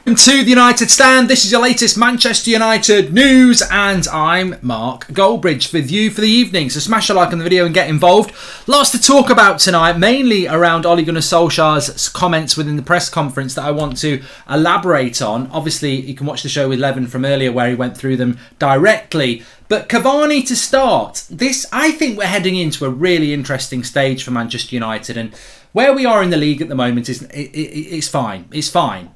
Welcome to the United Stand. This is your latest Manchester United news, and I'm Mark Goldbridge with you for the evening. So smash a like on the video and get involved. Lots to talk about tonight, mainly around Ole Gunnar Solskjaer's comments within the press conference that I want to elaborate on. Obviously, you can watch the show with Levin from earlier where he went through them directly. But Cavani to start. I think we're heading into a really interesting stage for Manchester United, and where we are in the league at the moment it's fine. It's fine.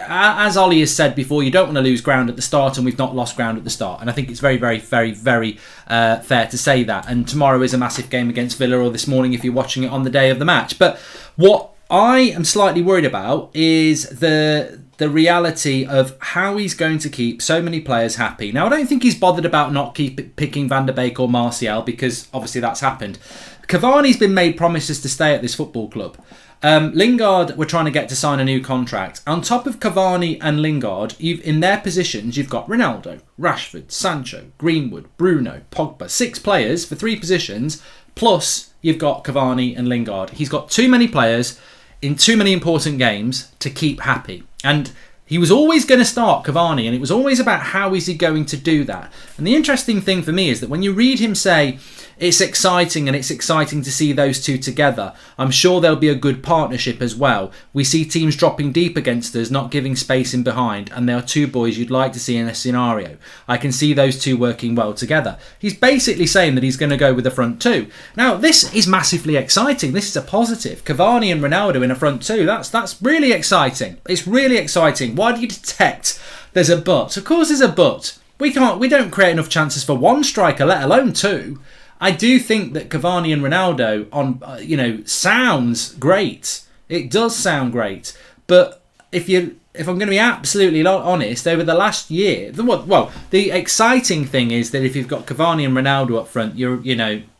As Ollie has said before, you don't want to lose ground at the start, and we've not lost ground at the start. And I think it's very, very, very, very fair to say that. And tomorrow is a massive game against Villa, or this morning if you're watching it on the day of the match. But what I am slightly worried about is the reality of how he's going to keep so many players happy. Now, I don't think he's bothered about not picking Van der Beek or Martial, because obviously that's happened. Cavani's been made promises to stay at this football club. Lingard, we're trying to get to sign a new contract. On top of Cavani and Lingard, in their positions, you've got Ronaldo, Rashford, Sancho, Greenwood, Bruno, Pogba. 6 players for 3 positions, plus you've got Cavani and Lingard. He's got too many players in too many important games to keep happy. And he was always going to start Cavani, and it was always about how is he going to do that. And the interesting thing for me is that when you read him say, it's exciting and it's exciting to see those two together, I'm sure there'll be a good partnership as well. We see teams dropping deep against us, not giving space in behind, and there are 2 boys you'd like to see in a scenario. I can see those 2 working well together. He's basically saying that he's going to go with the front 2. Now, this is massively exciting. This is a positive. Cavani and Ronaldo in a front 2. That's really exciting. It's really exciting. Why do you detect there's a but? Of course there's a but. We don't create enough chances for 1 striker, let alone 2. I do think that Cavani and Ronaldo sounds great. It does sound great. But if I'm going to be absolutely honest, over the last year, the exciting thing is that if you've got Cavani and Ronaldo up front,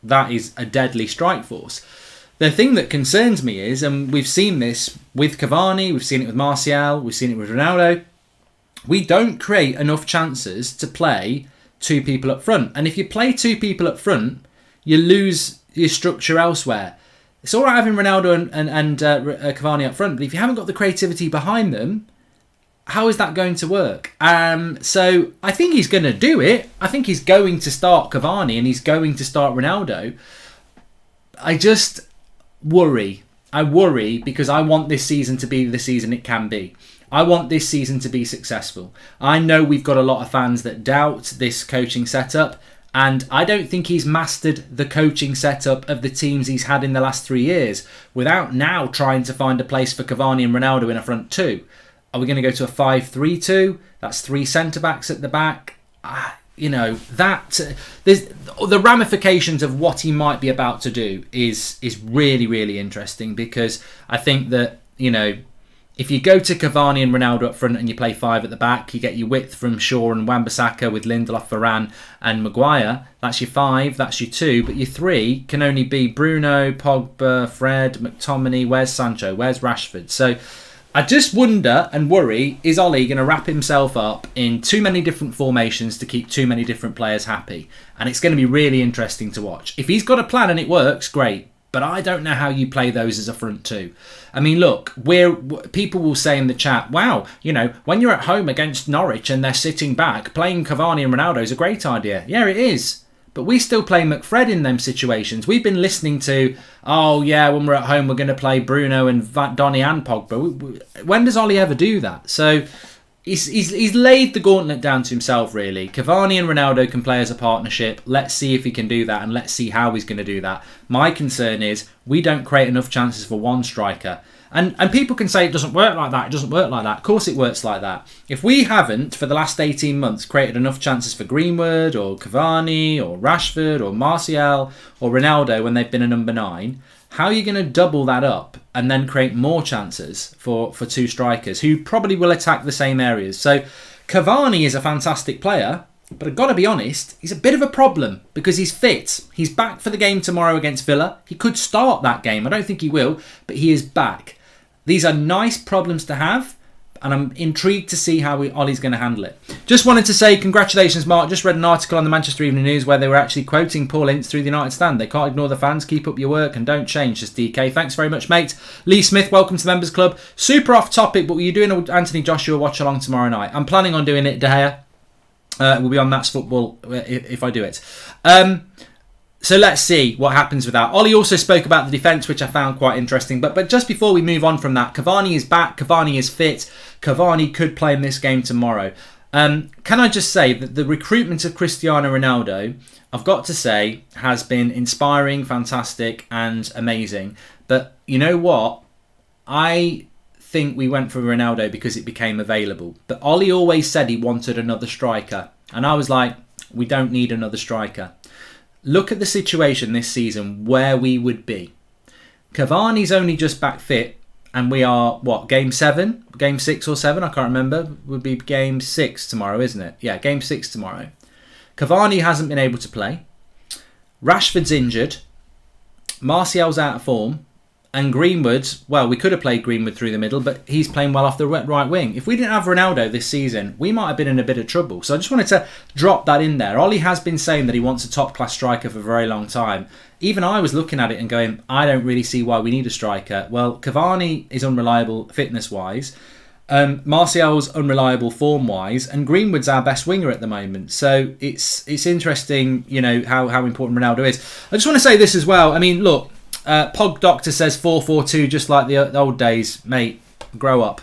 that is a deadly strike force. The thing that concerns me is, and we've seen this with Cavani, we've seen it with Martial, we've seen it with Ronaldo, we don't create enough chances to play 2 people up front. And if you play 2 people up front, you lose your structure elsewhere. It's all right having Ronaldo and Cavani up front, but if you haven't got the creativity behind them, how is that going to work? So I think he's going to do it. I think he's going to start Cavani and he's going to start Ronaldo. I just worry. I worry because I want this season to be the season it can be. I want this season to be successful. I know we've got a lot of fans that doubt this coaching setup, and I don't think he's mastered the coaching setup of the teams he's had in the last 3 years without now trying to find a place for Cavani and Ronaldo in a front 2. Are we going to go to a 5-3-2? That's 3 centre-backs at the back. There's the ramifications of what he might be about to do is really, really interesting, because I think that, if you go to Cavani and Ronaldo up front and you play 5 at the back, you get your width from Shaw and Wan-Bissaka with Lindelof, Varane and Maguire. That's your 5, that's your 2. But your 3 can only be Bruno, Pogba, Fred, McTominay. Where's Sancho? Where's Rashford? So I just wonder and worry, is Ole going to wrap himself up in too many different formations to keep too many different players happy? And it's going to be really interesting to watch. If he's got a plan and it works, great. But I don't know how you play those as a front 2. I mean, look, people will say in the chat, wow, when you're at home against Norwich and they're sitting back, playing Cavani and Ronaldo is a great idea. Yeah, it is. But we still play McFred in them situations. We've been listening to, when we're at home, we're going to play Bruno and Donny and Pogba. When does Ole ever do that? So he's laid the gauntlet down to himself, really. Cavani and Ronaldo can play as a partnership. Let's see if he can do that, and let's see how he's going to do that. My concern is we don't create enough chances for 1 striker. And people can say it doesn't work like that, it doesn't work like that. Of course it works like that. If we haven't, for the last 18 months, created enough chances for Greenwood or Cavani or Rashford or Martial or Ronaldo when they've been a number 9, how are you going to double that up and then create more chances for 2 strikers who probably will attack the same areas? So Cavani is a fantastic player, but I've got to be honest, he's a bit of a problem because he's fit. He's back for the game tomorrow against Villa. He could start that game. I don't think he will, but he is back. These are nice problems to have. and I'm intrigued to see how Ollie's going to handle it. Just wanted to say congratulations, Mark. Just read an article on the Manchester Evening News where they were actually quoting Paul Ince through the United stand. They can't ignore the fans. Keep up your work and don't change. Just DK. Thanks very much, mate. Lee Smith, welcome to the Members Club. Super off topic, but were you doing an Anthony Joshua watch along tomorrow night? I'm planning on doing it, De Gea. We'll be on That's Football if I do it. So let's see what happens with that. Ollie also spoke about the defence, which I found quite interesting. But just before we move on from that, Cavani is back. Cavani is fit. Cavani could play in this game tomorrow. Can I just say that the recruitment of Cristiano Ronaldo, I've got to say, has been inspiring, fantastic and amazing. But you know what? I think we went for Ronaldo because it became available. But Ollie always said he wanted another striker. And I was like, we don't need another striker. Look at the situation this season where we would be. Cavani's only just back fit and we are, what, game 7? Game 6 or 7? I can't remember. Would be game 6 tomorrow, isn't it? Yeah, game 6 tomorrow. Cavani hasn't been able to play. Rashford's injured. Martial's out of form. And Greenwood, well, we could have played Greenwood through the middle, but he's playing well off the right wing. If we didn't have Ronaldo this season, we might have been in a bit of trouble. So I just wanted to drop that in there. Ollie has been saying that he wants a top-class striker for a very long time. Even I was looking at it and going, I don't really see why we need a striker. Well, Cavani is unreliable fitness-wise. Martial's unreliable form-wise, and Greenwood's our best winger at the moment. So it's interesting, you know, how important Ronaldo is. I just want to say this as well. I mean, look, Pog Doctor says 4-4-2 just like the old days, mate. Grow up.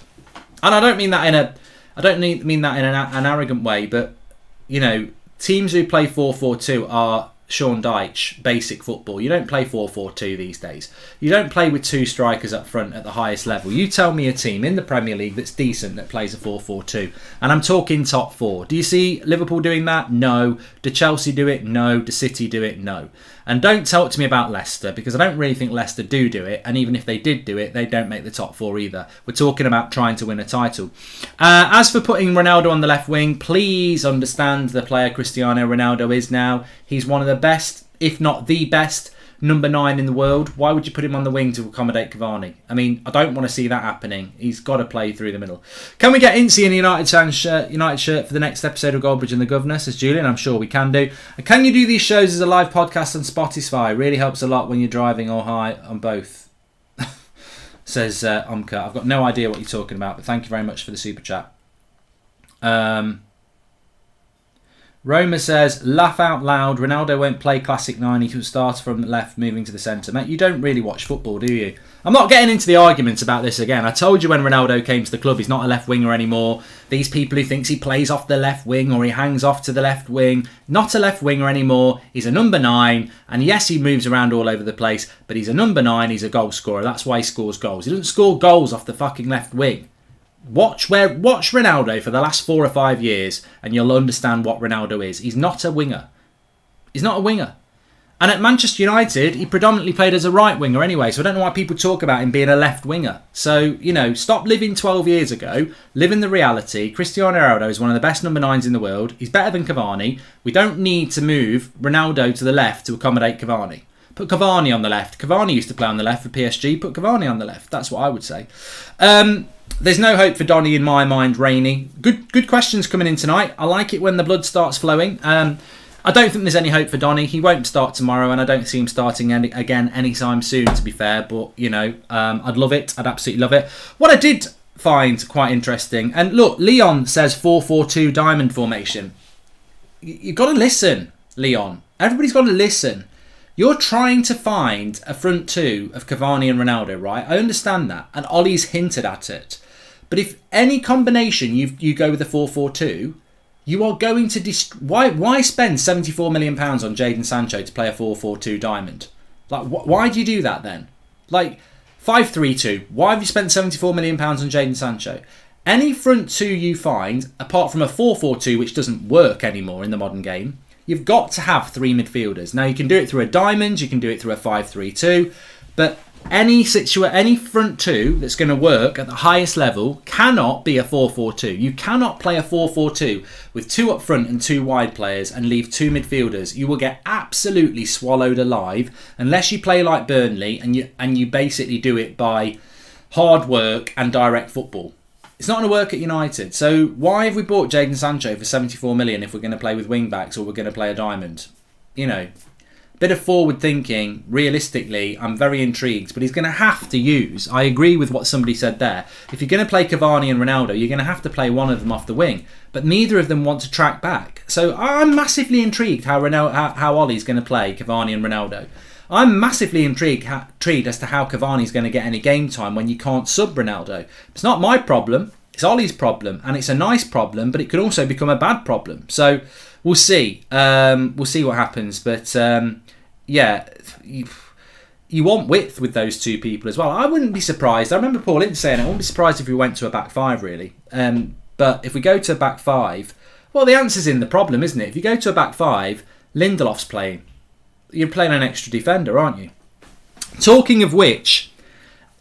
And I don't mean that in an arrogant way, but you know, teams who play 4-4-2 are Sean Dyche basic football. You don't play 4-4-2 these days. You don't play with 2 strikers up front at the highest level. You tell me a team in the Premier League that's decent that plays a 4-4-2, and I'm talking top 4. Do you see Liverpool doing that? No. Do Chelsea do it? No. Do City do it? No. And don't talk to me about Leicester, because I don't really think Leicester do it, and even if they did do it, they don't make the top 4 either. We're talking about trying to win a title. As for putting Ronaldo on the left wing, please understand the player Cristiano Ronaldo is now. He's one of the best, if not the best, number 9 in the world. Why would you put him on the wing to accommodate Cavani? I mean, I don't want to see that happening. He's got to play through the middle. Can we get Incy in a United shirt for the next episode of Goldbridge and the Governor, says Julian? I'm sure we can do. And can you do these shows as a live podcast on Spotify? Really helps a lot when you're driving or high on both, says Umka. I've got no idea what you're talking about, but thank you very much for the super chat. Roma says, laugh out loud, Ronaldo won't play Classic 9, he can start from the left, moving to the centre. Mate, you don't really watch football, do you? I'm not getting into the arguments about this again. I told you when Ronaldo came to the club, he's not a left winger anymore. These people who thinks he plays off the left wing or he hangs off to the left wing, not a left winger anymore. He's a number 9, and yes, he moves around all over the place, but he's a number 9, he's a goal scorer. That's why he scores goals. He doesn't score goals off the fucking left wing. Watch Ronaldo for the last 4 or 5 years and you'll understand what Ronaldo is. He's not a winger. He's not a winger. And at Manchester United, he predominantly played as a right winger anyway, so I don't know why people talk about him being a left winger. So, you know, stop living 12 years ago. Live in the reality. Cristiano Ronaldo is one of the best number 9s in the world. He's better than Cavani. We don't need to move Ronaldo to the left to accommodate Cavani. Put Cavani on the left. Cavani used to play on the left for PSG. Put Cavani on the left. That's what I would say. There's no hope for Donny in my mind, Rainey. Good questions coming in tonight. I like it when the blood starts flowing. I don't think there's any hope for Donny. He won't start tomorrow, and I don't see him starting again anytime soon, to be fair. But, you know, I'd love it. I'd absolutely love it. What I did find quite interesting, and look, Leon says 4-4-2 diamond formation. You've got to listen, Leon. Everybody's got to listen. You're trying to find a front 2 of Cavani and Ronaldo, right? I understand that, and Ollie's hinted at it. But if any combination you go with a 4-4-2, you are going to why spend £74 million on Jadon Sancho to play a 4-4-2 diamond? Like, why do you do that then? Like 5-3-2. Why have you spent £74 million on Jadon Sancho? Any front 2 you find, apart from a 4-4-2, which doesn't work anymore in the modern game, you've got to have 3 midfielders. Now, you can do it through a diamond, you can do it through a 5-3-2, but any front 2 that's going to work at the highest level cannot be a 4-4-2. You cannot play a 4-4-2 with 2 up front and 2 wide players and leave 2 midfielders. You will get absolutely swallowed alive unless you play like Burnley and you basically do it by hard work and direct football. It's not going to work at United. So why have we bought Jadon Sancho for 74 million if we're going to play with wing backs or we're going to play a diamond? You know, bit of forward thinking. Realistically, I'm very intrigued, but he's going to have to use. I agree with what somebody said there. If you're going to play Cavani and Ronaldo, you're going to have to play one of them off the wing. But neither of them want to track back. So I'm massively intrigued how Ollie's going to play Cavani and Ronaldo. I'm massively intrigued as to how Cavani's going to get any game time when you can't sub Ronaldo. It's not my problem. It's Ollie's problem. And it's a nice problem, but it could also become a bad problem. So we'll see. We'll see what happens. But yeah, you want width with those two people as well. I wouldn't be surprised. I remember Paul Ince saying I wouldn't be surprised if we went to a back five, really. But if we go to a back five, well, the answer's in the problem, isn't it? If you go to a back five, Lindelof's playing. You're playing an extra defender, aren't you? Talking of which,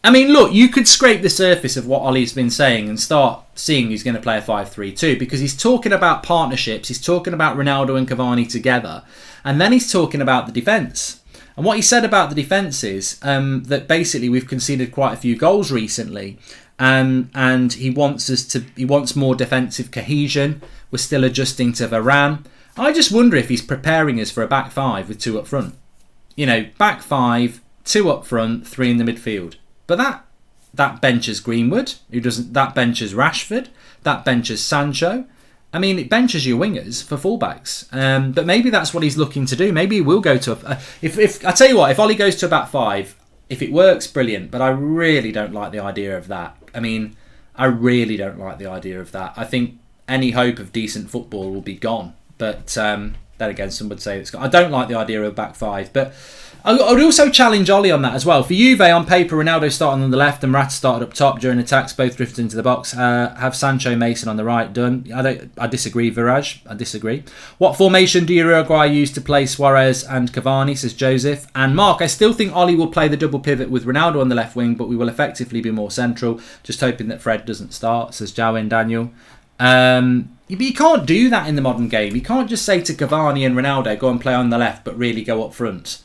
I mean, look, you could scrape the surface of what Ollie's been saying and start seeing he's going to play a 5-3-2 because he's talking about partnerships, he's talking about Ronaldo and Cavani together, and then he's talking about the defence. And what he said about the defence is that basically we've conceded quite a few goals recently, and he wants more defensive cohesion. We're still adjusting to Varane. I just wonder if he's preparing us for a back five with two up front. You know, back five, two up front, three in the midfield. But that benches Greenwood, that benches Rashford, that benches Sancho. I mean, it benches your wingers for fullbacks. But maybe that's what he's looking to do. Maybe he will go to if I tell you what, if Ollie goes to a back five, if it works, brilliant. But I really don't like the idea of that. I mean, I really don't like the idea of that. I think any hope of decent football will be gone. But then again, some would say it's gone. I don't like the idea of a back five. But I would also challenge Ollie on that as well. For Juve, on paper, Ronaldo starting on the left and Morata started up top during attacks, both drifted into the box. Have Sancho, Mason on the right done. I disagree, Viraj. I disagree. What formation do Uruguay use to play Suarez and Cavani, says Joseph. And Mark, I still think Ollie will play the double pivot with Ronaldo on the left wing, but we will effectively be more central. Just hoping that Fred doesn't start, says Jowin Daniel. But you can't do that in the modern game. You can't just say to Cavani and Ronaldo, go and play on the left, but really go up front.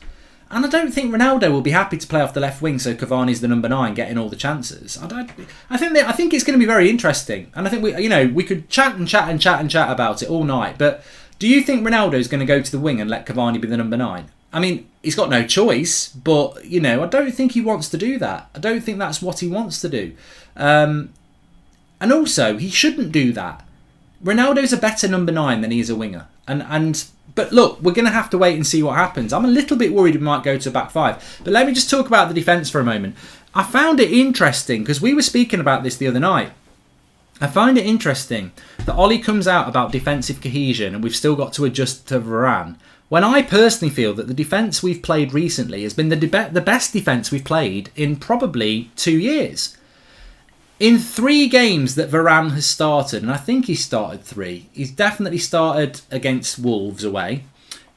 And I don't think Ronaldo will be happy to play off the left wing, so Cavani's the number 9, getting all the chances. I think it's going to be very interesting, and I think we could chat about it all night. But do you think Ronaldo's going to go to the wing and let Cavani be the number 9? I mean, he's got no choice, but I don't think he wants to do that. I don't think that's what he wants to do, and also he shouldn't do that. Ronaldo's a better number 9 than he is a winger, But look, we're going to have to wait and see what happens. I'm a little bit worried we might go to a back five. But let me just talk about the defence for a moment. I found it interesting, because we were speaking about this the other night. I find it interesting that Ollie comes out about defensive cohesion and we've still got to adjust to Varane, when I personally feel that the defence we've played recently has been the best defence we've played in probably 2 years. In 3 games that Varane has started, and I think he started 3, he's definitely started against Wolves away,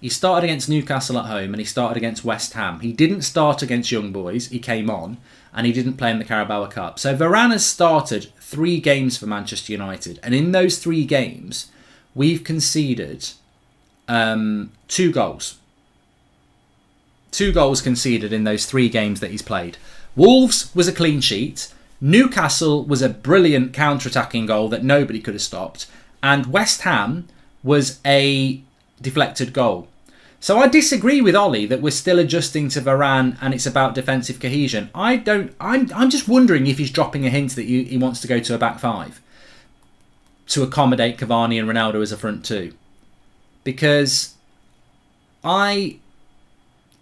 he started against Newcastle at home, and he started against West Ham. He didn't start against Young Boys, he came on, and he didn't play in the Carabao Cup. So Varane has started 3 games for Manchester United, and in those 3 games, we've conceded 2 goals. 2 goals conceded in those 3 games that he's played. Wolves was a clean sheet. Newcastle was a brilliant counter-attacking goal that nobody could have stopped. And West Ham was a deflected goal. So I disagree with Ollie that we're still adjusting to Varane and it's about defensive cohesion. I'm just wondering if he's dropping a hint that he wants to go to a back five to accommodate Cavani and Ronaldo as a front two. Because I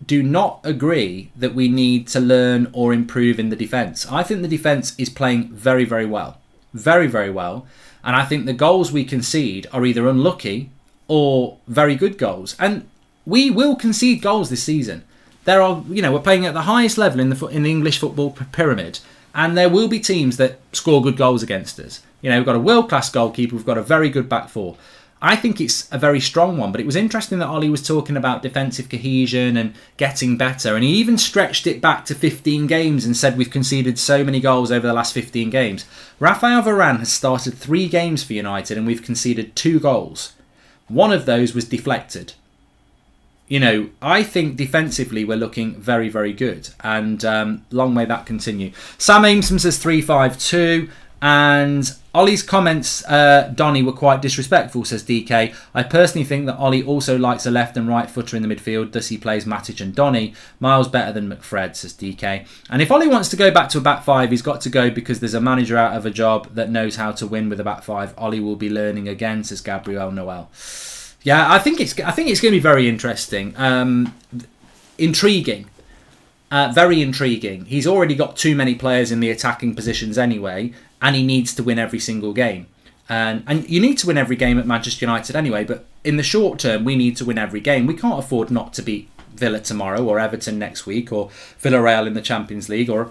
do not agree that we need to learn or improve in the defence. I think the defence is playing very, very well. Very, very well. And I think the goals we concede are either unlucky or very good goals. And we will concede goals this season. There are, we're playing at the highest level in the English football pyramid. And there will be teams that score good goals against us. We've got a world-class goalkeeper. We've got a very good back four. I think it's a very strong one, but it was interesting that Ollie was talking about defensive cohesion and getting better, and he even stretched it back to 15 games and said we've conceded so many goals over the last 15 games. Rafael Varane has started 3 games for United and we've conceded 2 goals. One of those was deflected. I think defensively we're looking very, very good, and long may that continue. Sam Ameson says 3-5-2, and Ollie's comments, Donny, were quite disrespectful, says DK. I personally think that Ollie also likes a left and right footer in the midfield. Thus he plays Matic and Donny. Miles better than McFred, says DK. And if Ollie wants to go back to a back five, he's got to go because there's a manager out of a job that knows how to win with a back five. Ollie will be learning again, says Gabriel Noel. Yeah, I think it's going to be very interesting. Intriguing. Very intriguing. He's already got too many players in the attacking positions anyway, and he needs to win every single game. And you need to win every game at Manchester United anyway, but in the short term, we need to win every game. We can't afford not to beat Villa tomorrow, or Everton next week, or Villarreal in the Champions League, or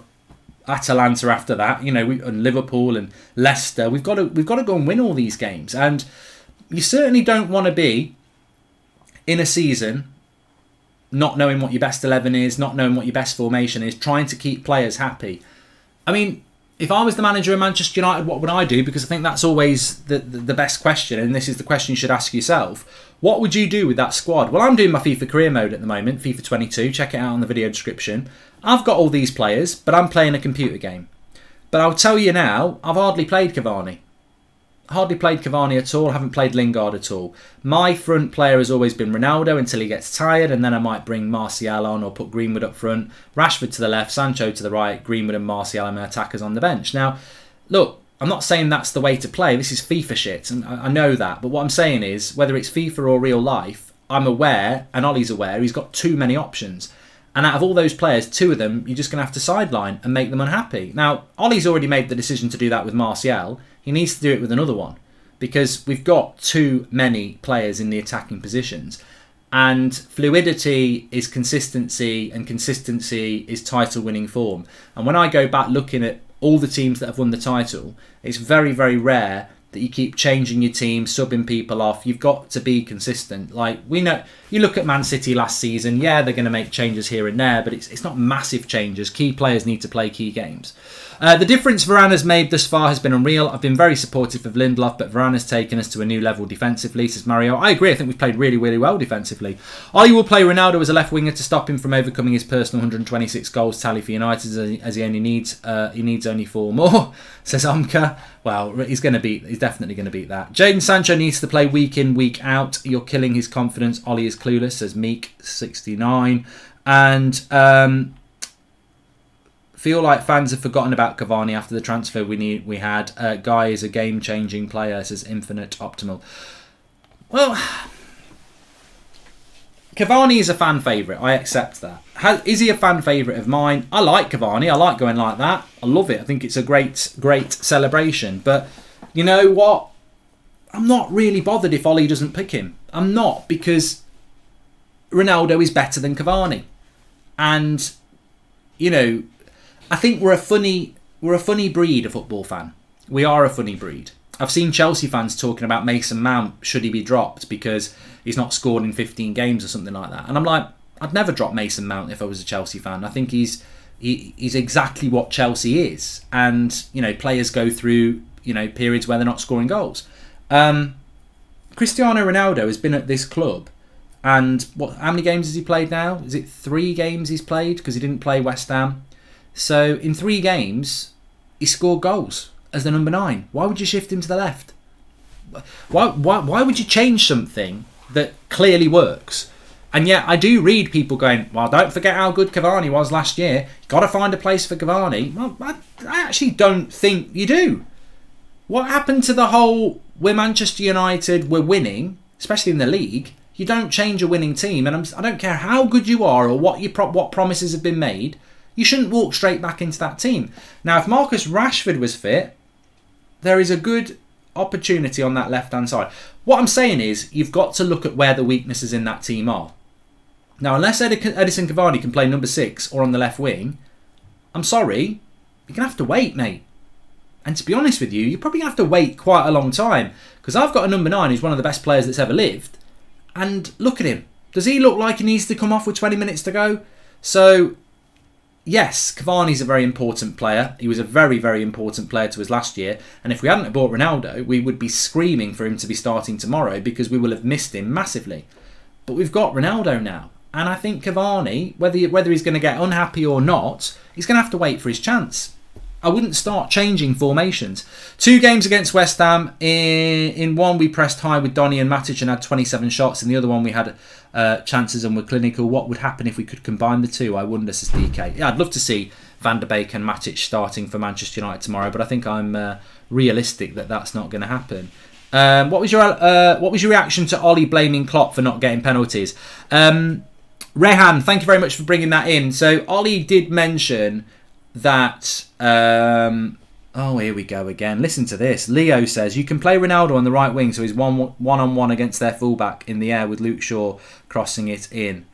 Atalanta after that. You know, and Liverpool and Leicester. We've got to go and win all these games, and you certainly don't want to be in a season not knowing what your best 11 is, not knowing what your best formation is, trying to keep players happy. I mean, if I was the manager of Manchester United, what would I do? Because I think that's always the best question, and this is the question you should ask yourself. What would you do with that squad? Well, I'm doing my FIFA career mode at the moment, FIFA 22. Check it out on the video description. I've got all these players, but I'm playing a computer game. But I'll tell you now, I've hardly played Cavani. Hardly played Cavani at all. Haven't played Lingard at all. My front player has always been Ronaldo until he gets tired, and then I might bring Martial on or put Greenwood up front, Rashford to the left, Sancho to the right, Greenwood and Martial and my attackers on the bench. Now, look, I'm not saying that's the way to play. This is FIFA shit, and I know that. But what I'm saying is, whether it's FIFA or real life, I'm aware, and Ollie's aware, he's got too many options. And out of all those players, two of them, you're just going to have to sideline and make them unhappy. Now, Ollie's already made the decision to do that with Martial. He needs to do it with another one, because we've got too many players in the attacking positions. And fluidity is consistency, and consistency is title-winning form. And when I go back looking at all the teams that have won the title, it's very, very rare that you keep changing your team, subbing people off. You've got to be consistent. Like, we know, you look at Man City last season, yeah, they're going to make changes here and there, but it's not massive changes. Key players need to play key games. The difference Varane has made thus far has been unreal. I've been very supportive of Lindelof, but Varane has taken us to a new level defensively, says Mario. I agree. I think we've played really, really well defensively. Ollie will play Ronaldo as a left winger to stop him from overcoming his personal 126 goals tally for United, as he only needs only 4 more, says Omka. Well, he's definitely going to beat that. Jadon Sancho needs to play week in, week out. You're killing his confidence. Ollie is clueless, says Meek69. And feel like fans have forgotten about Cavani after the transfer we had. Guy is a game-changing player, says Infinite Optimal. Well, Cavani is a fan favourite. I accept that. Is he a fan favourite of mine? I like Cavani. I like going like that. I love it. I think it's a great, great celebration. But you know what? I'm not really bothered if Ollie doesn't pick him. I'm not, because Ronaldo is better than Cavani. And, you know, I think we're a funny breed, a football fan. We are a funny breed. I've seen Chelsea fans talking about Mason Mount, should he be dropped because he's not scored in 15 games or something like that. And I'm like, I'd never drop Mason Mount if I was a Chelsea fan. I think he's exactly what Chelsea is. And, you know, players go through, you know, periods where they're not scoring goals. Cristiano Ronaldo has been at this club, and how many games has he played now? Is it 3 games he's played? Because he didn't play West Ham. So in 3 games, he scored goals as the number 9. Why would you shift him to the left? Why would you change something that clearly works? And yet I do read people going, well, don't forget how good Cavani was last year. You've got to find a place for Cavani. Well, I actually don't think you do. What happened to the whole, we're Manchester United, we're winning, especially in the league. You don't change a winning team. And I don't care how good you are or what promises have been made. You shouldn't walk straight back into that team. Now, if Marcus Rashford was fit, there is a good opportunity on that left-hand side. What I'm saying is, you've got to look at where the weaknesses in that team are. Now, unless Edison Cavani can play number 6 or on the left wing, I'm sorry, you're going to have to wait, mate. And to be honest with you, you're probably going to have to wait quite a long time. Because I've got a number 9 who's one of the best players that's ever lived. And look at him. Does he look like he needs to come off with 20 minutes to go? So, yes, Cavani's a very important player. He was a very, very important player to us last year. And if we hadn't bought Ronaldo, we would be screaming for him to be starting tomorrow because we will have missed him massively. But we've got Ronaldo now. And I think Cavani, whether he's going to get unhappy or not, he's going to have to wait for his chance. I wouldn't start changing formations. 2 games against West Ham. In one, we pressed high with Donny and Matic and had 27 shots. In the other one, we had chances and were clinical. What would happen if we could combine the two? I wonder, says DK. Yeah, I'd love to see Van der Beek and Matic starting for Manchester United tomorrow, but I think I'm realistic that that's not going to happen. What was your reaction to Ollie blaming Klopp for not getting penalties? Rehan, thank you very much for bringing that in. So Ollie did mention that. Oh, here we go again. Listen to this. Leo says you can play Ronaldo on the right wing, so he's one-on-one against their fullback in the air with Luke Shaw crossing it in.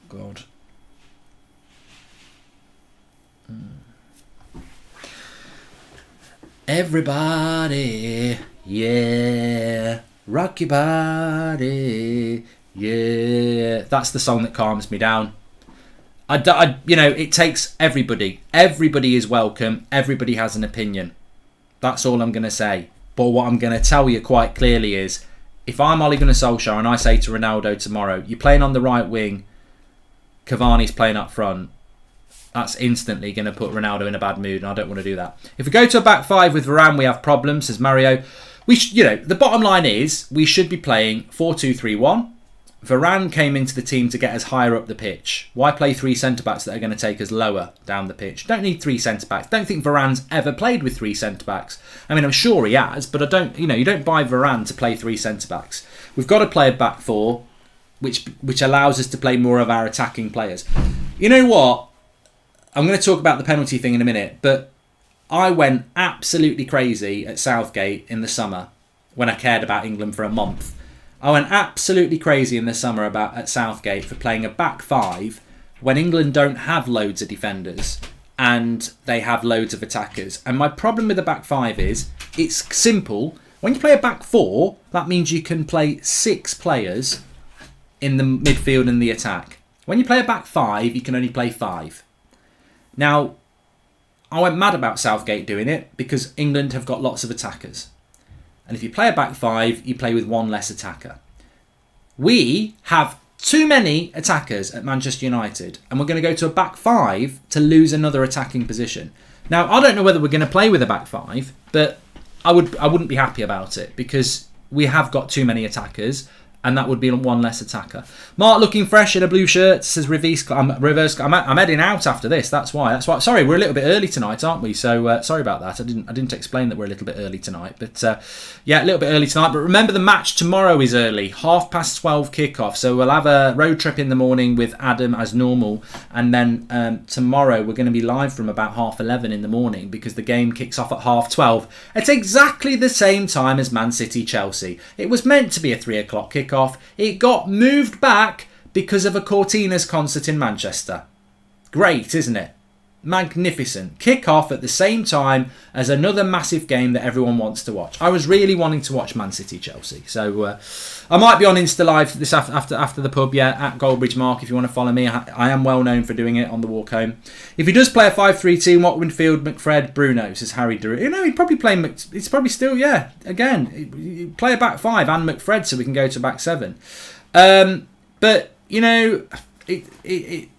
God. Everybody, yeah, rock your body, yeah. That's the song that calms me down. It takes everybody. Everybody is welcome. Everybody has an opinion. That's all I'm going to say. But what I'm going to tell you quite clearly is, if I'm Ole Gunnar Solskjaer and I say to Ronaldo tomorrow, you're playing on the right wing, Cavani's playing up front, that's instantly going to put Ronaldo in a bad mood, and I don't want to do that. If we go to a back 5 with Varane, we have problems, says Mario. The bottom line is we should be playing 4-2-3-1. Varane came into the team to get us higher up the pitch. Why play 3 centre-backs that are going to take us lower down the pitch? Don't need 3 centre-backs. Don't think Varane's ever played with 3 centre-backs. I mean, I'm sure he has, but you don't buy Varane to play 3 centre-backs. We've got to play a back 4, which allows us to play more of our attacking players. You know what? I'm going to talk about the penalty thing in a minute, but I went absolutely crazy at Southgate in the summer when I cared about England for a month. I went absolutely crazy in the summer at Southgate for playing a back 5 when England don't have loads of defenders and they have loads of attackers. And my problem with the back 5 is it's simple. When you play a back 4, that means you can play 6 players in the midfield and the attack. When you play a back 5, you can only play 5. Now, I went mad about Southgate doing it because England have got lots of attackers. And if you play a back 5, you play with 1 less attacker. We have too many attackers at Manchester United, and we're going to go to a back 5 to lose another attacking position. Now, I don't know whether we're going to play with a back 5, but I wouldn't be happy about it because we have got too many attackers, and that would be 1 less attacker. Mark looking fresh in a blue shirt, says reverse. I'm heading out after this. That's why. Sorry, we're a little bit early tonight, aren't we? So sorry about that. I didn't explain that we're a little bit early tonight. But yeah, a little bit early tonight. But remember, the match tomorrow is early, 12:30 kickoff. So we'll have a road trip in the morning with Adam as normal, and then tomorrow we're going to be live from about 11:30 in the morning because the game kicks off at 12:30. It's exactly the same time as Man City Chelsea. It was meant to be a 3 o'clock kickoff. It got moved back because of a Cortinas concert in Manchester. Great, isn't it? Magnificent. Kick off at the same time as another massive game that everyone wants to watch. I was really wanting to watch Man City Chelsea. So I might be on Insta Live this after the pub, yeah, at Goldbridge Mark if you want to follow me. I am well known for doing it on the walk home. If he does play a 5-3-2, what Winfield, McFred, Bruno, says Harry Drew. He'd probably play, it's probably still, yeah, again, play a back 5 and McFred so we can go to back 7. But,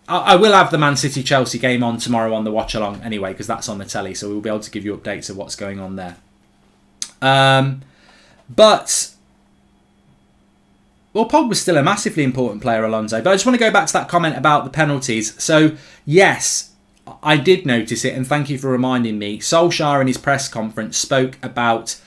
I will have the Man City Chelsea game on tomorrow on the watch along anyway because that's on the telly, so we'll be able to give you updates of what's going on there. But Pogba's still a massively important player, Alonso. But I just want to go back to that comment about the penalties. So yes, I did notice it, and thank you for reminding me. Solskjaer in his press conference spoke about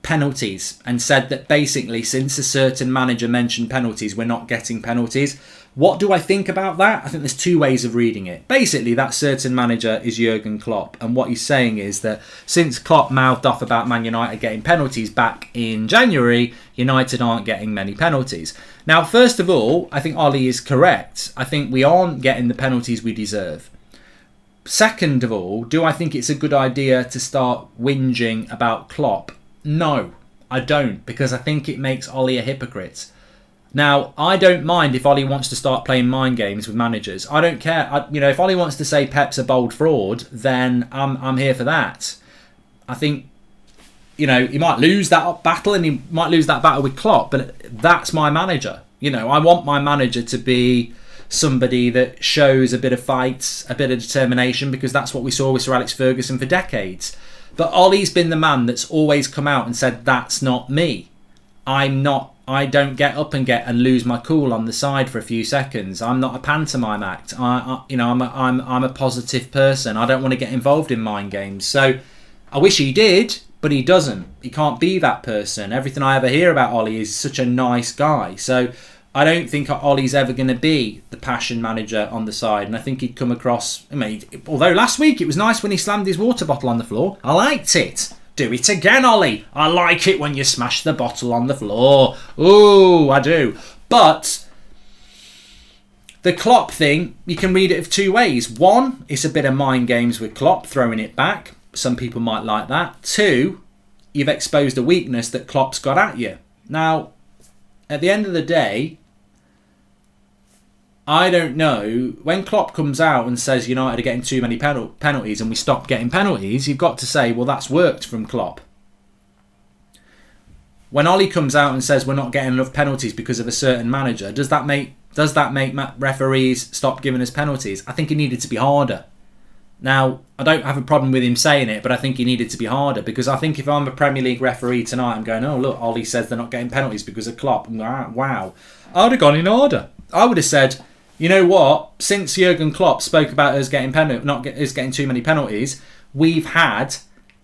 penalties and said that basically since a certain manager mentioned penalties, we're not getting penalties. What do I think about that? I think there's 2 ways of reading it. Basically, that certain manager is Jurgen Klopp. And what he's saying is that since Klopp mouthed off about Man United getting penalties back in January, United aren't getting many penalties. Now, first of all, I think Ollie is correct. I think we aren't getting the penalties we deserve. Second of all, do I think it's a good idea to start whinging about Klopp? No, I don't, because I think it makes Ollie a hypocrite. Now, I don't mind if Ollie wants to start playing mind games with managers. I don't care. If Ollie wants to say Pep's a bold fraud, then I'm here for that. I think, he might lose that battle and he might lose that battle with Klopp, but that's my manager. I want my manager to be somebody that shows a bit of fight, a bit of determination, because that's what we saw with Sir Alex Ferguson for decades. But Ollie's been the man that's always come out and said, that's not me. I don't get up and lose my cool on the side for a few seconds. I'm not a pantomime act. I'm a positive person. I don't want to get involved in mind games. So I wish he did, but he doesn't. He can't be that person. Everything I ever hear about Ollie is such a nice guy. So I don't think Ollie's ever going to be the passion manager on the side. And I think he'd come across... although last week it was nice when he slammed his water bottle on the floor. I liked it. Do it again, Ollie. I like it when you smash the bottle on the floor. Ooh, I do. But the Klopp thing, you can read it of two ways. One, it's a bit of mind games with Klopp, throwing it back. Some people might like that. Two, you've exposed a weakness that Klopp's got at you. Now, at the end of the day, I don't know. When Klopp comes out and says United are getting too many penalties and we stop getting penalties, you've got to say, well, that's worked from Klopp. When Ollie comes out and says we're not getting enough penalties because of a certain manager, does that make referees stop giving us penalties? I think it needed to be harder. Now, I don't have a problem with him saying it, but I think he needed to be harder, because I think if I'm a Premier League referee tonight, I'm going, oh, look, Ollie says they're not getting penalties because of Klopp. Wow. I would have gone in harder. I would have said, you know what? Since Jurgen Klopp spoke about us getting getting too many penalties, we've had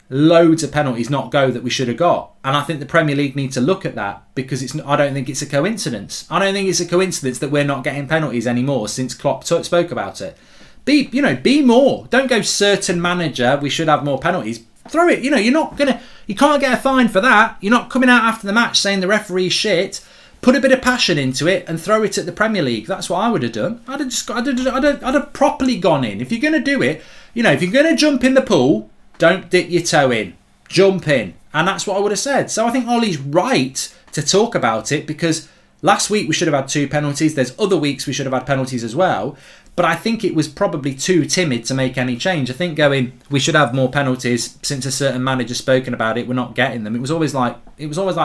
loads of penalties not go that we should have got, and I think the Premier League need to look at that, because I don't think it's a coincidence. I don't think it's a coincidence that we're not getting penalties anymore since Klopp spoke about it. Be more. Don't go certain manager, we should have more penalties. Throw it. You can't get a fine for that. You're not coming out after the match saying the referee's shit. Put a bit of passion into it and throw it at the Premier League. That's what I would have done. I'd have properly gone in. If you're going to do it, if you're going to jump in the pool, don't dip your toe in. Jump in. And that's what I would have said. So I think Ollie's right to talk about it, because last week we should have had 2 penalties. There's other weeks we should have had penalties as well. But I think it was probably too timid to make any change. I think we should have more penalties since a certain manager's spoken about it. We're not getting them. It was always like,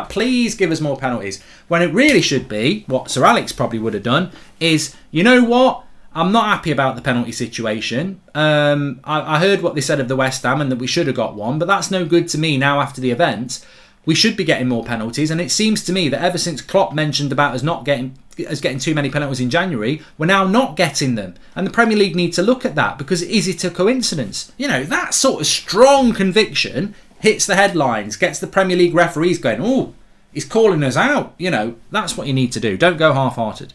please give us more penalties. When it really should be, what Sir Alex probably would have done is, you know what? I'm not happy about the penalty situation. I heard what they said of the West Ham and that we should have got one, but that's no good to me now after the event. We should be getting more penalties, and it seems to me that ever since Klopp mentioned about us getting too many penalties in January, we're now not getting them. And the Premier League need to look at that, because is it a coincidence? That sort of strong conviction hits the headlines, gets the Premier League referees going, oh, he's calling us out. That's what you need to do. Don't go half-hearted.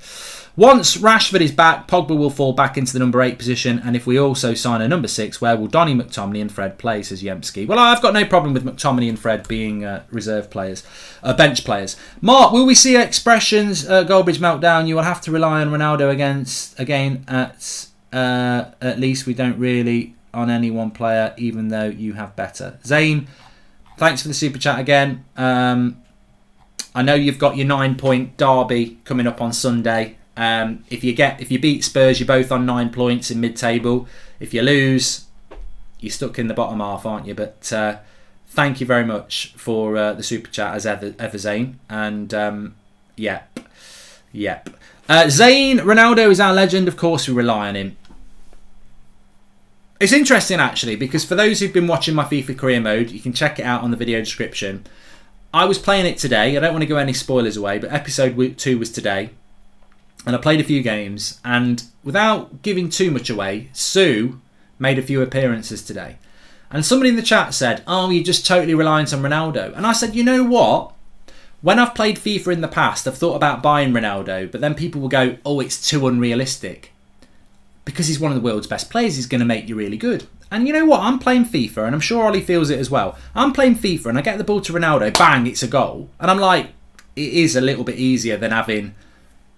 Once Rashford is back, Pogba will fall back into the number 8 position, and if we also sign a number 6, where will Donny, McTominay and Fred play, says Yemsky. Well, I've got no problem with McTominay and Fred being reserve players, bench players. Mark, will we see expressions, Goldbridge meltdown? You will have to rely on Ronaldo again at least we don't really on any one player, even though you have better. Zane, thanks for the super chat again. I know you've got your 9-point derby coming up on Sunday. If you beat Spurs, you're both on 9 points in mid-table. If you lose, you're stuck in the bottom half, aren't you? But thank you very much for the super chat as ever, Zane. And yep. Zane, Ronaldo is our legend. Of course, we rely on him. It's interesting actually, because for those who've been watching my FIFA career mode, you can check it out on the video description. I was playing it today. I don't want to go any spoilers away, but episode 2 was today. And I played a few games, and without giving too much away, Sue made a few appearances today. And somebody in the chat said, oh, you're just totally reliant on Ronaldo. And I said, you know what? When I've played FIFA in the past, I've thought about buying Ronaldo, but then people will go, oh, it's too unrealistic. Because he's one of the world's best players, he's going to make you really good. And you know what? I'm playing FIFA, and I'm sure Ollie feels it as well. I'm playing FIFA, and I get the ball to Ronaldo, bang, it's a goal. And I'm like, it is a little bit easier than having,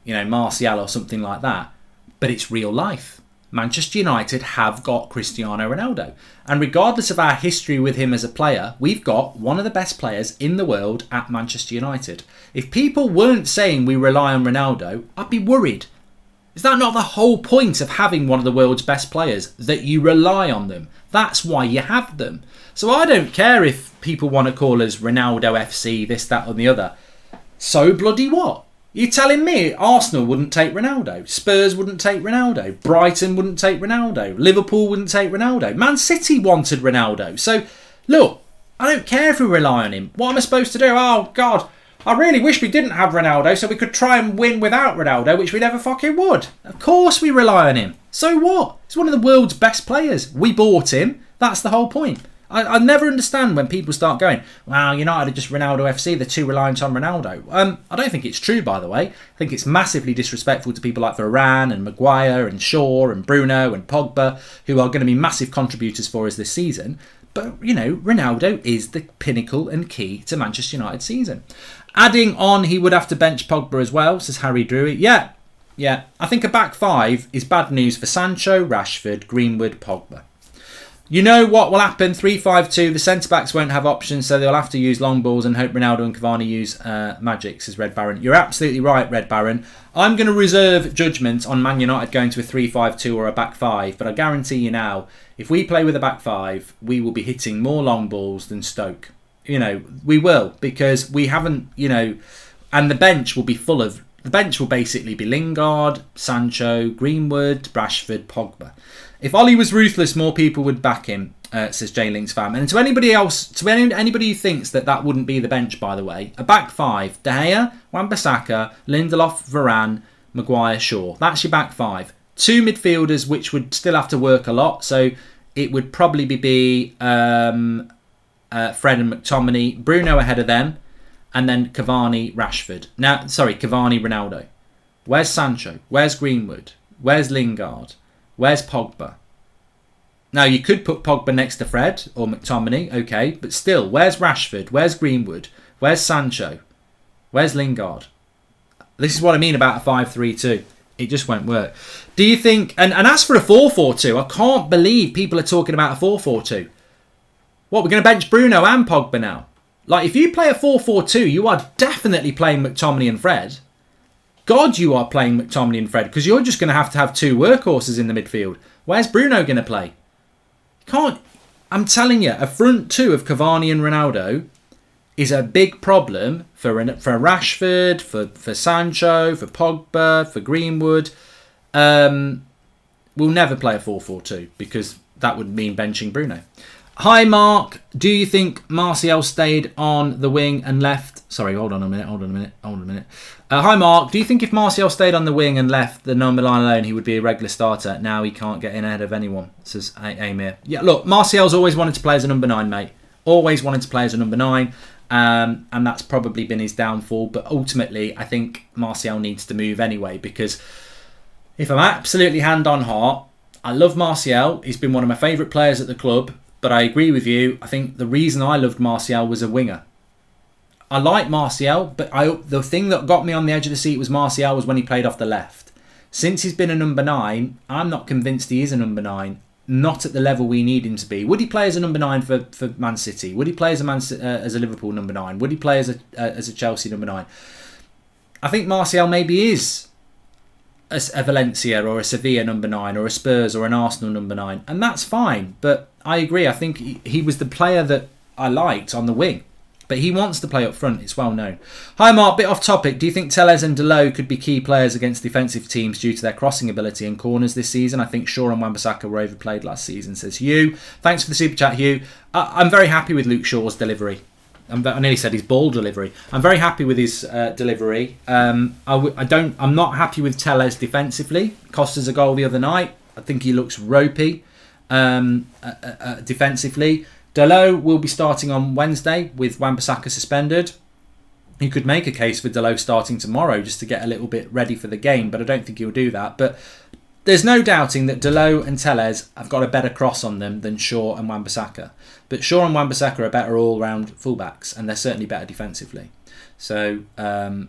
Martial or something like that. But it's real life. Manchester United have got Cristiano Ronaldo. And regardless of our history with him as a player, we've got one of the best players in the world at Manchester United. If people weren't saying we rely on Ronaldo, I'd be worried. Is that not the whole point of having one of the world's best players? That you rely on them. That's why you have them. So I don't care if people want to call us Ronaldo FC, this, that or the other. So bloody what? You're telling me Arsenal wouldn't take Ronaldo, Spurs wouldn't take Ronaldo, Brighton wouldn't take Ronaldo, Liverpool wouldn't take Ronaldo, Man City wanted Ronaldo. So, look, I don't care if we rely on him. What am I supposed to do? Oh, God, I really wish we didn't have Ronaldo so we could try and win without Ronaldo, which we never fucking would. Of course we rely on him. So what? He's one of the world's best players. We bought him. That's the whole point. I never understand when people start going, well, United are just Ronaldo FC, they're too reliant on Ronaldo. I don't think it's true, by the way. I think it's massively disrespectful to people like Varane and Maguire and Shaw and Bruno and Pogba, who are going to be massive contributors for us this season. But, Ronaldo is the pinnacle and key to Manchester United's season. Adding on, he would have to bench Pogba as well, says Harry Drury. Yeah. I think a back five is bad news for Sancho, Rashford, Greenwood, Pogba. You know what will happen? 3-5-2. The centre-backs won't have options, so they'll have to use long balls and hope Ronaldo and Cavani use magic, says Red Baron. You're absolutely right, Red Baron. I'm going to reserve judgment on Man United going to a 3-5-2 or a back five, but I guarantee you now, if we play with a back five, we will be hitting more long balls than Stoke. We will, because we haven't, and the bench will be full of... The bench will basically be Lingard, Sancho, Greenwood, Rashford, Pogba. If Ollie was ruthless, more people would back him, says Jay Links fam. And to anybody else, anybody who thinks that wouldn't be the bench, by the way, a back five: De Gea, Wan-Bissaka, Lindelof, Varane, Maguire, Shaw. That's your back five. Two midfielders, which would still have to work a lot. So it would probably be Fred and McTominay, Bruno ahead of them, and then Cavani, Rashford. Cavani, Ronaldo. Where's Sancho? Where's Greenwood? Where's Lingard? Where's Pogba? Now, you could put Pogba next to Fred or McTominay, okay, but still, where's Rashford? Where's Greenwood? Where's Sancho? Where's Lingard? This is what I mean about a 5-3-2. It just won't work. Do you think... And as for a 4-4-2, I can't believe people are talking about a 4-4-2. What, we're going to bench Bruno and Pogba now? Like, if you play a 4-4-2, you are definitely playing McTominay and Fred. God, you are playing McTominay and Fred, because you're just going to have two workhorses in the midfield. Where's Bruno going to play? Can't. I'm telling you, a front two of Cavani and Ronaldo is a big problem for Rashford, for Sancho, for Pogba, for Greenwood. We'll never play a 4-4-2 because that would mean benching Bruno. Hi, Mark. Do you think Martial stayed on the wing and left? Sorry, hold on a minute. Hi, Mark. Do you think if Martial stayed on the wing and left the number 9 alone, he would be a regular starter? Now he can't get in ahead of anyone, says Amir. Yeah, look, Martial's always wanted to play as a number 9, mate. Always wanted to play as a number 9. And that's probably been his downfall. But ultimately, I think Martial needs to move anyway, because if I'm absolutely hand on heart, I love Martial. He's been one of my favourite players at the club. But I agree with you. I think the reason I loved Martial was a winger. I like Martial, but the thing that got me on the edge of the seat was Martial was when he played off the left. Since he's been a number 9, I'm not convinced he is a number 9. Not at the level we need him to be. Would he play as a number 9 for Man City? Would he play as a Liverpool number 9? Would he play as a Chelsea number 9? I think Martial maybe is a Valencia or a Sevilla number 9 or a Spurs or an Arsenal number 9, and that's fine. But I agree. I think he was the player that I liked on the wing. But he wants to play up front. It's well known. Hi, Mark. Bit off topic. Do you think Telles and Delot could be key players against defensive teams due to their crossing ability and corners this season? I think Shaw and Wan-Bissaka were overplayed last season, says Hugh. Thanks for the super chat, Hugh. I'm very happy with Luke Shaw's delivery. I nearly said his ball delivery. I'm very happy with his delivery. I'm not happy with Telles defensively. Cost us a goal the other night. I think he looks ropey defensively. Delot will be starting on Wednesday with Wan-Bissaka suspended. You could make a case for Delot starting tomorrow just to get a little bit ready for the game, but I don't think he'll do that. But there's no doubting that Delot and Telles have got a better cross on them than Shaw and Wan-Bissaka. But Shaw and Wan-Bissaka are better all-round fullbacks, and they're certainly better defensively. So, I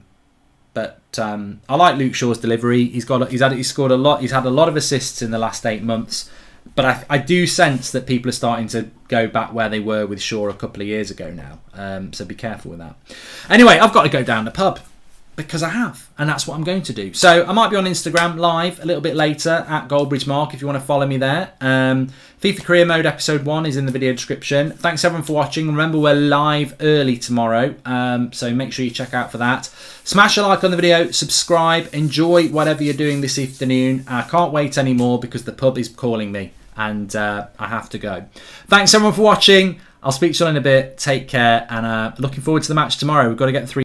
like Luke Shaw's delivery. He's scored a lot. He's had a lot of assists in the last 8 months. But I do sense that people are starting to go back where they were with Shaw a couple of years ago now. So be careful with that. Anyway, I've got to go down the pub. because I have, and that's what I'm going to do. So I might be on Instagram live a little bit later at GoldbridgeMark if you want to follow me there. FIFA Career Mode Episode 1 is in the video description. Thanks everyone for watching. Remember, we're live early tomorrow, so make sure you check out for that. Smash a like on the video, subscribe, enjoy whatever you're doing this afternoon. I can't wait anymore because the pub is calling me and I have to go. Thanks everyone for watching. I'll speak to you all in a bit. Take care, and looking forward to the match tomorrow. We've got to get 3